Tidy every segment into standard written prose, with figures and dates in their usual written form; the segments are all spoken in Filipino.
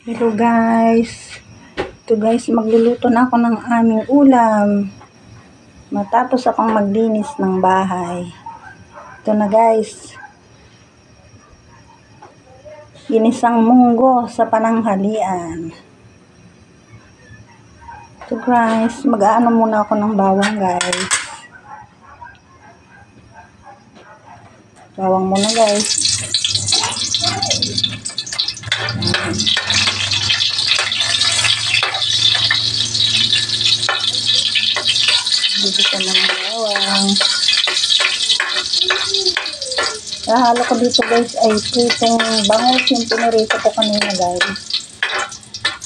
Hello guys. Ito guys, magluluto na ako ng aming ulam. Matapos akong maglinis ng bahay. Ito na guys. Ginisang munggo sa pananghalian. Ito guys, mag-aano muna ako ng bawang guys. Bawang muna guys. Dito ng bawang. Halo ko dito guys ay pritong bangus yung pinurito ko kanina guys.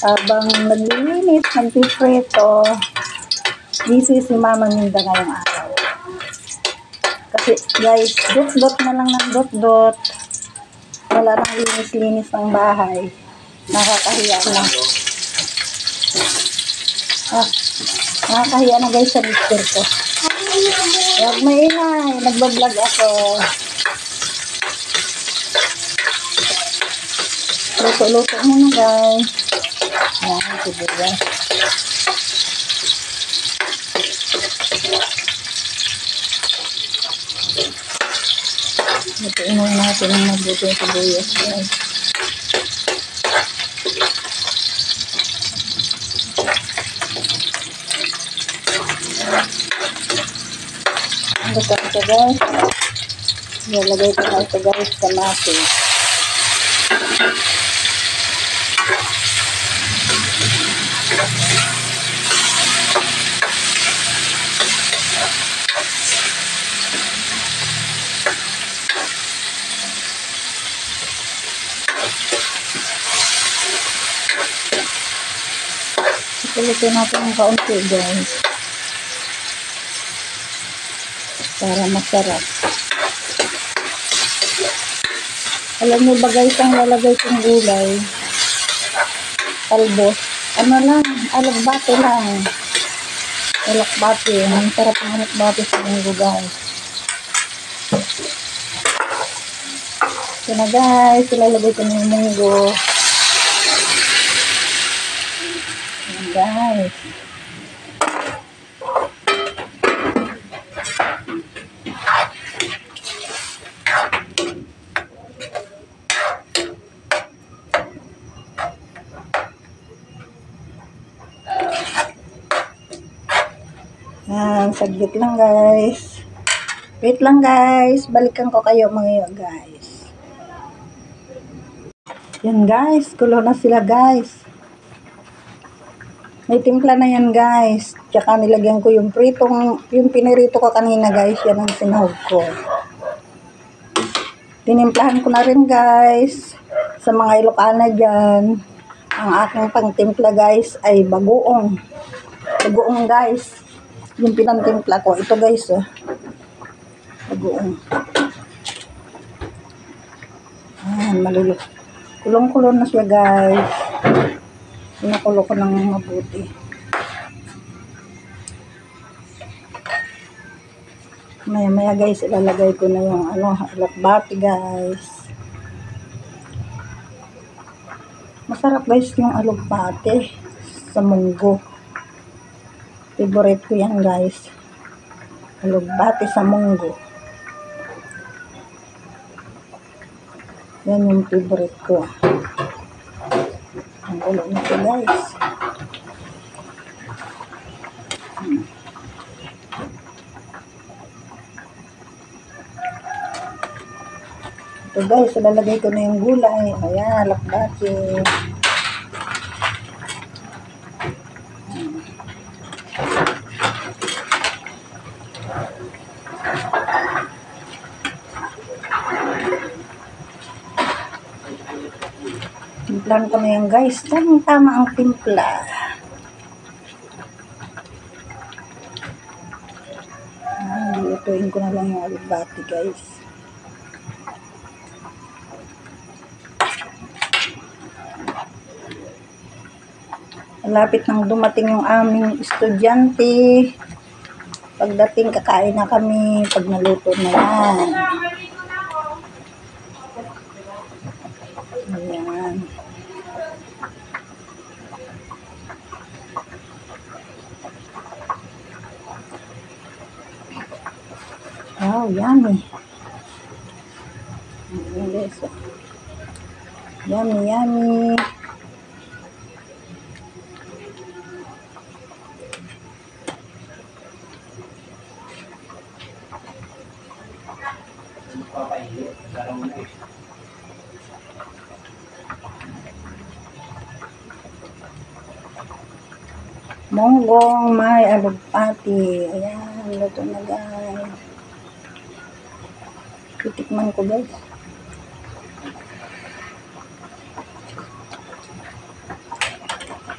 Habang naglilinis, nagpiprito, busy si Mama Minda ngayong araw. Kasi guys, dot-dot na lang ng dot-dot. Wala nang linis-linis ng bahay. Nakakahiya na. Nakakahiya na guys sa picture ko. Huwag maingay. Nagbablog ako. Luto-luto muna guys. Ayan, sibuyas. Lutuin muna natin ang mabuti yung sibuyas guys. Luto ito guys. Nilagay ko na ito guys kamatis. Ito natin ng kaunti guys. Para masarap. Alam nyo ba guys, ang lalagay kong gulay? Talbos. Ano lang, alagbate lang. Alagbate. Ang sarap ng alagbate sa munggo guys. Ito na guys, ilalagay ko ng munggo. Ayan guys. Yan, saglit lang guys. Wait lang guys. Balikan ko kayo mga guys. Yan guys. Kulo na sila guys. May timpla na yan guys. Tsaka nilagyan ko yung pritong, yung pinirito ko kanina guys. Yan ang sinahog ko. Tinimplahan ko na rin guys. Sa mga Ilocana dyan. Ang aking pangtimpla guys ay bagoong. Bagoong guys. Yung pinantimpla ko. Ito guys, bagoong. Ayan, malulok. Kulong-kulong na siya guys. Pinakulo ko ng mabuti. Maya-maya guys, ilalagay ko na yung alakbati guys. Masarap guys yung alakbati sa munggo. Favorite ko yan guys. Alakbati sa munggo. Yan yung favorite ko. Ang kulo nito guys. Ito guys, ilalagay ko na yung gulay. Ayan, alakbati. Timplahan ko na yan guys. Tama ang timpla. Lutuin ko na lang yung alakbati guys. Malapit nang dumating yung aming estudyante. Pagdating kakain na kami pag naluto na yan. Ayan. Wow, yummy. Ayan guys. Yummy, yummy. Monggong may alugpati. Ayan, luto na guys. Titikman ko guys.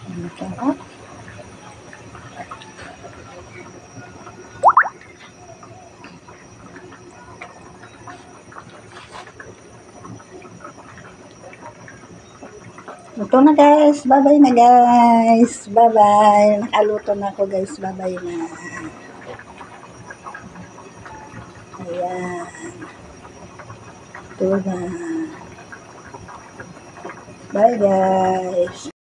Ang sarap. Luto na guys. Bye-bye na guys. Bye-bye. Nakaluto na ako guys. Bye-bye na. Ayan. Ito na. Bye guys.